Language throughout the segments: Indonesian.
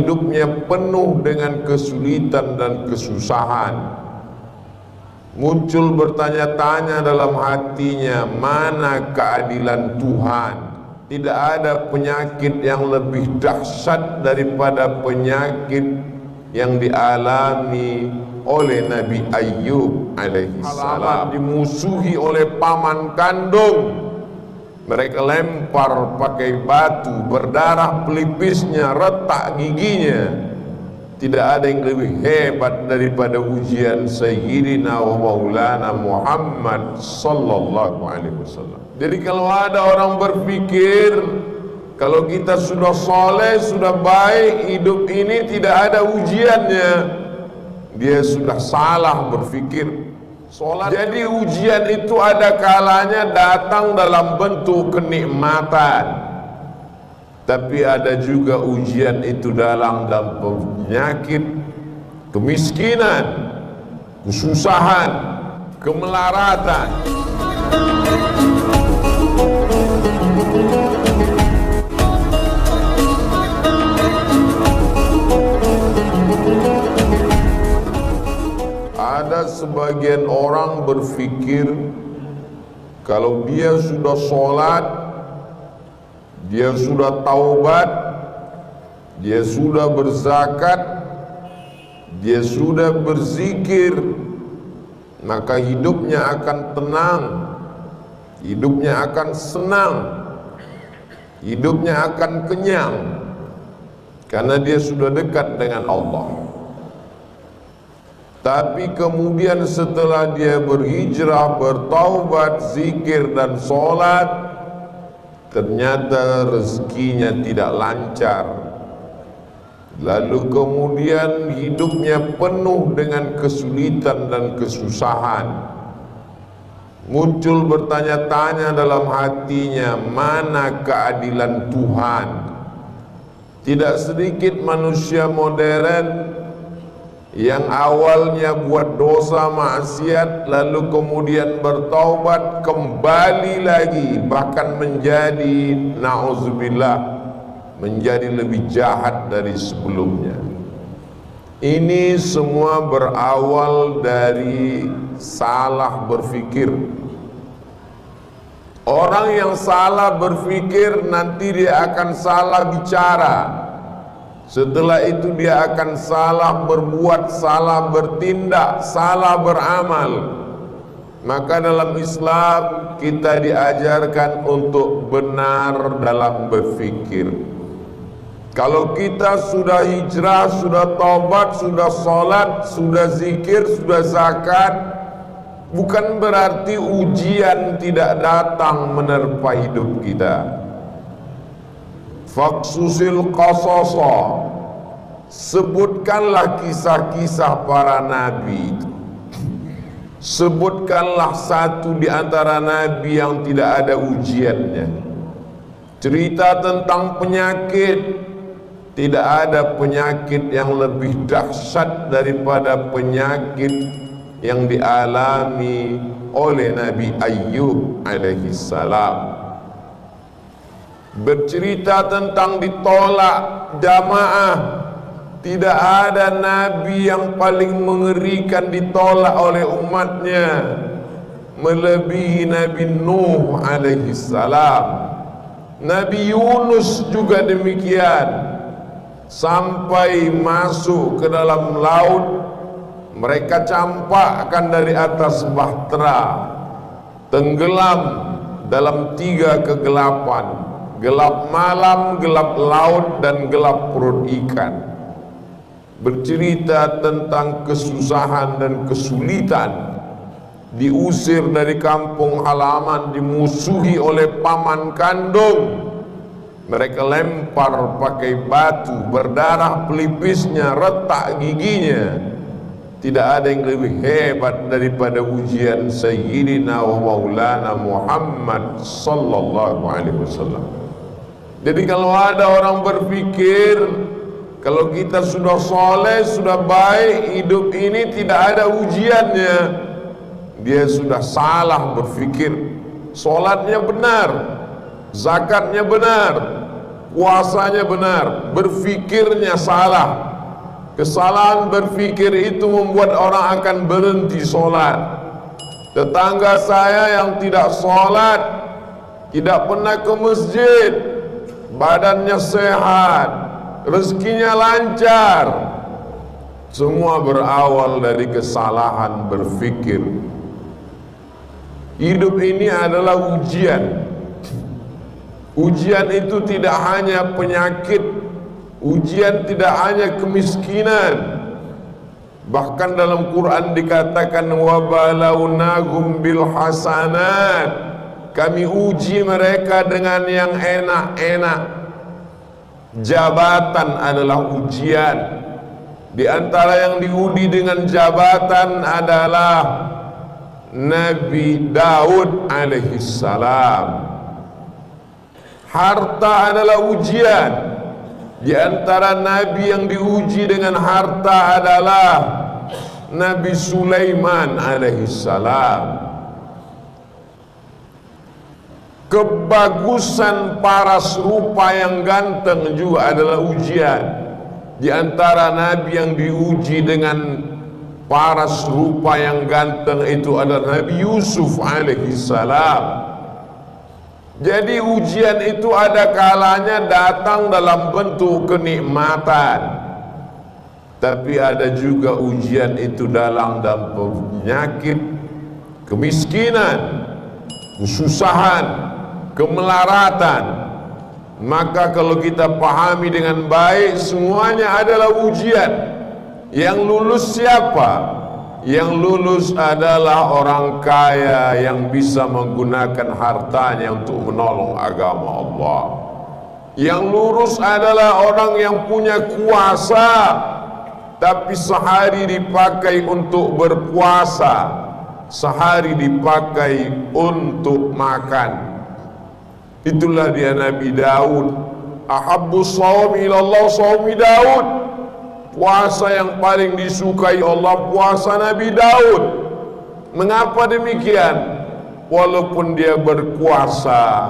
hidupnya penuh dengan kesulitan dan kesusahan. Muncul bertanya-tanya dalam hatinya, mana keadilan Tuhan? Tidak ada penyakit yang lebih dahsyat daripada penyakit yang dialami oleh Nabi Ayyub alaihi salam. Dimusuhi oleh paman kandung, mereka lempar pakai batu, berdarah pelipisnya, retak giginya. Tidak ada yang lebih hebat daripada ujian Sayyidina wa Maulana Muhammad sallallahu alaihi wasallam. Jadi kalau ada orang berpikir kalau kita sudah soleh, sudah baik, hidup ini tidak ada ujiannya, dia sudah salah berpikir. Jadi ujian itu ada kalanya datang dalam bentuk kenikmatan, tapi ada juga ujian itu dalam penyakit, kemiskinan, kesusahan, kemelaratan. Ada sebagian orang berpikir kalau dia sudah sholat, dia sudah taubat, dia sudah berzakat, dia sudah berzikir, maka hidupnya akan tenang, hidupnya akan senang, hidupnya akan kenyang, karena dia sudah dekat dengan Allah. Tapi kemudian setelah dia berhijrah, bertaubat, zikir dan sholat, ternyata rezekinya tidak lancar. Lalu kemudian hidupnya penuh dengan kesulitan dan kesusahan. Muncul bertanya-tanya dalam hatinya, mana keadilan Tuhan? Tidak sedikit manusia modern yang awalnya buat dosa maksiat lalu kemudian bertaubat, kembali lagi, bahkan menjadi na'udzubillah, menjadi lebih jahat dari sebelumnya. Ini semua berawal dari salah berpikir. Orang yang salah berpikir nanti dia akan salah bicara. Setelah itu dia akan salah berbuat, salah bertindak, salah beramal. Maka dalam Islam kita diajarkan untuk benar dalam berpikir. Kalau kita sudah hijrah, sudah taubat, sudah sholat, sudah zikir, sudah zakat, bukan berarti ujian tidak datang menerpa hidup kita. Faksusil qasasa, sebutkanlah kisah-kisah para nabi. Sebutkanlah satu di antara nabi yang tidak ada ujiannya. Cerita tentang penyakit, tidak ada penyakit yang lebih dahsyat daripada penyakit yang dialami oleh Nabi Ayyub alaihi salam. Bercerita tentang ditolak jamaah, tidak ada nabi yang paling mengerikan ditolak oleh umatnya melebihi Nabi Nuh alaihi salam. Nabi Yunus juga demikian. Sampai masuk ke dalam laut, mereka campakkan dari atas bahtera, tenggelam dalam 3 kegelapan. Gelap malam, gelap laut, dan gelap perut ikan. Bercerita tentang kesusahan dan kesulitan, diusir dari kampung halaman, dimusuhi oleh paman kandung. Mereka lempar pakai batu, berdarah pelipisnya, retak giginya. Tidak ada yang lebih hebat daripada ujian Sayyidina wa Maulana Muhammad sallallahu alaihi wasallam. Jadi kalau ada orang berpikir kalau kita sudah soleh, sudah baik, hidup ini tidak ada ujiannya, dia sudah salah berpikir. Sholatnya benar, zakatnya benar, puasanya benar, berfikirnya salah. Kesalahan berfikir itu membuat orang akan berhenti sholat. Tetangga saya yang tidak sholat, tidak pernah ke masjid, badannya sehat, rezekinya lancar, semua berawal dari kesalahan berfikir. Hidup ini adalah ujian. Ujian itu tidak hanya penyakit, ujian tidak hanya kemiskinan. Bahkan dalam Quran dikatakan wa balawnahum bil hasanat, kami uji mereka dengan yang enak-enak. Jabatan adalah ujian. Di antara yang diuji dengan jabatan adalah Nabi Daud alaihissalam. Harta adalah ujian. Di antara nabi yang diuji dengan harta adalah Nabi Sulaiman alaihissalam. Kebagusan paras rupa yang ganteng juga adalah ujian. Di antara nabi yang diuji dengan paras rupa yang ganteng itu adalah Nabi Yusuf alaihissalam. Jadi ujian itu ada kalanya datang dalam bentuk kenikmatan, tapi ada juga ujian itu dalam penyakit, kemiskinan, kesusahan, kemelaratan. Maka kalau kita pahami dengan baik, semuanya adalah ujian. Yang lulus siapa? Yang lulus adalah orang kaya yang bisa menggunakan hartanya untuk menolong agama Allah. Yang lurus adalah orang yang punya kuasa, tapi sehari dipakai untuk berpuasa, sehari dipakai untuk makan. Itulah dia Nabi Daud. Ahabbus shaumi ilallah shaumi Daud. Puasa yang paling disukai Allah, puasa Nabi Daud. Mengapa demikian? Walaupun dia berpuasa,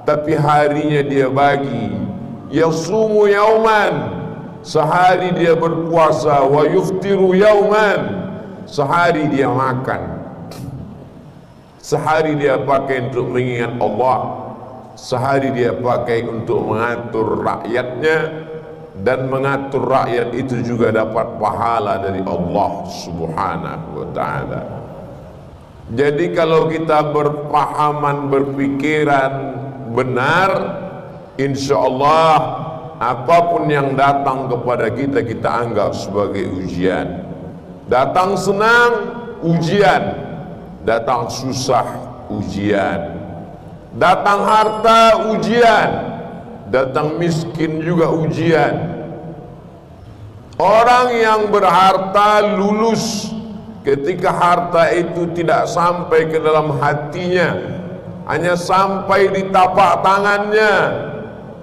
tapi harinya dia bagi. Yasumu yauman, sehari dia berpuasa. Wa yuftiru yauman, sehari dia makan. Sehari dia pakai untuk mengingat Allah, sehari dia pakai untuk mengatur rakyatnya. Dan mengatur rakyat itu juga dapat pahala dari Allah subhanahu wa ta'ala. Jadi kalau kita berpahaman, berpikiran benar, insya Allah apapun yang datang kepada kita, kita anggap sebagai ujian. Datang senang, ujian. Datang susah, ujian. Datang harta, ujian. Datang miskin juga ujian. Orang yang berharta lulus ketika harta itu tidak sampai ke dalam hatinya, hanya sampai di tapak tangannya.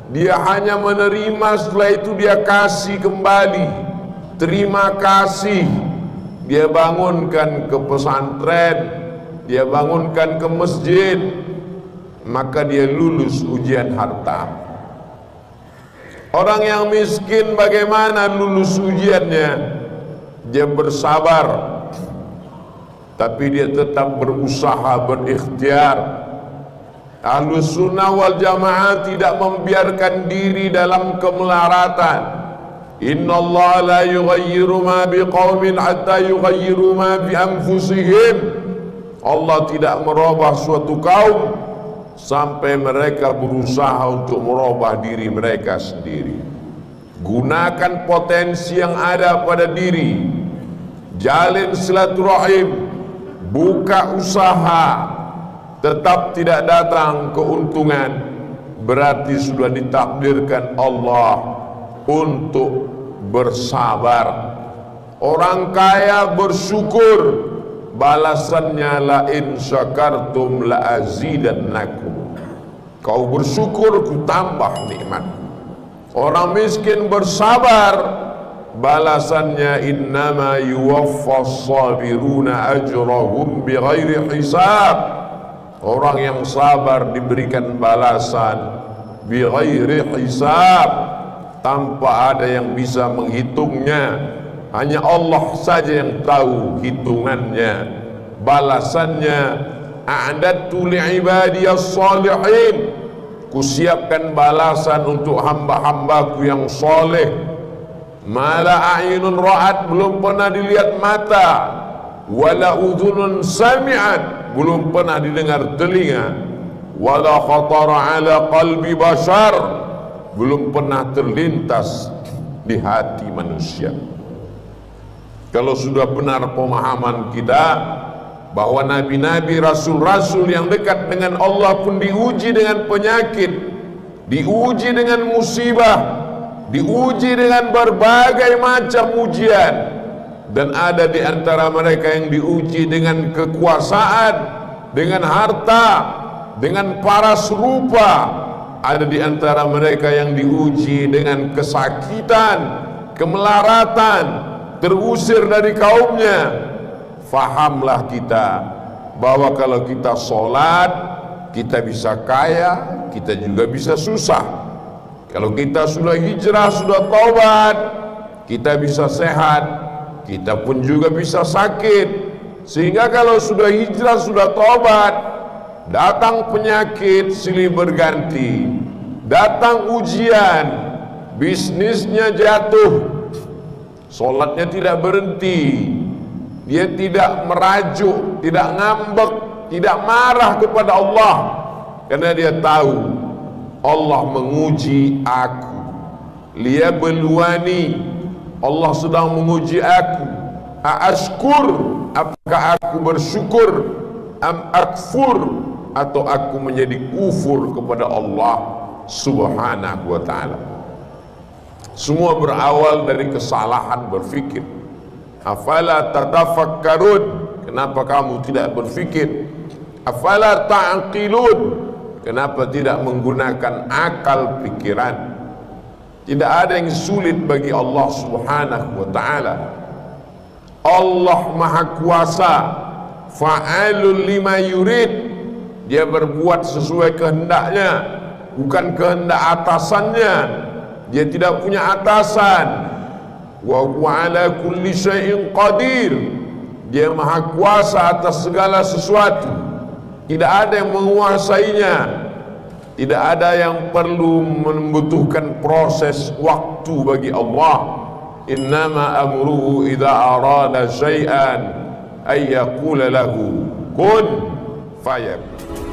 Dia hanya menerima, setelah itu dia kasih kembali. Terima kasih. Dia bangunkan ke pesantren, dia bangunkan ke masjid, maka dia lulus ujian harta. Orang yang miskin bagaimana lulus ujiannya? Dia bersabar, tapi dia tetap berusaha, berikhtiar. Ahlus sunnah wal jamaah tidak membiarkan diri dalam kemelaratan. Inna Allah la yughayyiru ma biqaumin hatta yughayyiru ma bi anfusihim. Allah tidak merubah suatu kaum sampai mereka berusaha untuk merubah diri mereka sendiri. Gunakan potensi yang ada pada diri, jalin silaturahim, buka usaha. Tetap tidak datang keuntungan, berarti sudah ditakdirkan Allah untuk bersabar. Orang kaya bersyukur, balasannya la in syakartum la azidannakum. Kau bersyukur, ku tambah nikmat. Orang miskin bersabar, balasannya innama yuwaffas sabiruna ajrahum bighairi hisab. Orang yang sabar diberikan balasan bighairi hisab, tanpa ada yang bisa menghitungnya. Hanya Allah saja yang tahu hitungannya, balasannya. A'dadtu li'ibadiyas salihin, kusiapkan balasan untuk hamba-hambaku yang soleh. Mala a'yunun ra'at, belum pernah dilihat mata, wala udhunun sami'at, belum pernah didengar telinga, wala khatara ala qalbi bashar, belum pernah terlintas di hati manusia. Kalau sudah benar pemahaman kita bahwa nabi-nabi, rasul-rasul yang dekat dengan Allah pun diuji dengan penyakit, diuji dengan musibah, diuji dengan berbagai macam ujian, dan ada di antara mereka yang diuji dengan kekuasaan, dengan harta, dengan paras rupa. Ada di antara mereka yang diuji dengan kesakitan, kemelaratan, terusir dari kaumnya. Fahamlah kita bahwa kalau kita sholat, kita bisa kaya, kita juga bisa susah. Kalau kita sudah hijrah, sudah taubat, kita bisa sehat, kita pun juga bisa sakit. Sehingga kalau sudah hijrah, sudah taubat, datang penyakit silih berganti, datang ujian, bisnisnya jatuh, sholatnya tidak berhenti, dia tidak merajuk, tidak ngambek, tidak marah kepada Allah, karena dia tahu Allah menguji aku. Liyabluwani, Allah sedang menguji aku. Aashkur, apakah aku bersyukur, am akfur, atau aku menjadi kufur kepada Allah subhanahu wa ta'ala. Semua berawal dari kesalahan berfikir. Afala tatafakkarun, kenapa kamu tidak berfikir? Afala ta'qilun, kenapa tidak menggunakan akal pikiran? Tidak ada yang sulit bagi Allah subhanahu wa ta'ala. Allah maha kuasa, fa'alul lima yurid, dia berbuat sesuai kehendaknya, bukan kehendak atasannya. Dia tidak punya atasan. Wa huwa ala kulli syai'in qadir, dia maha kuasa atas segala sesuatu. Tidak ada yang menguasainya, tidak ada yang perlu membutuhkan proses waktu bagi Allah. Innama amruhu idza arada syai'an ay yaqula lahu kun fayakun.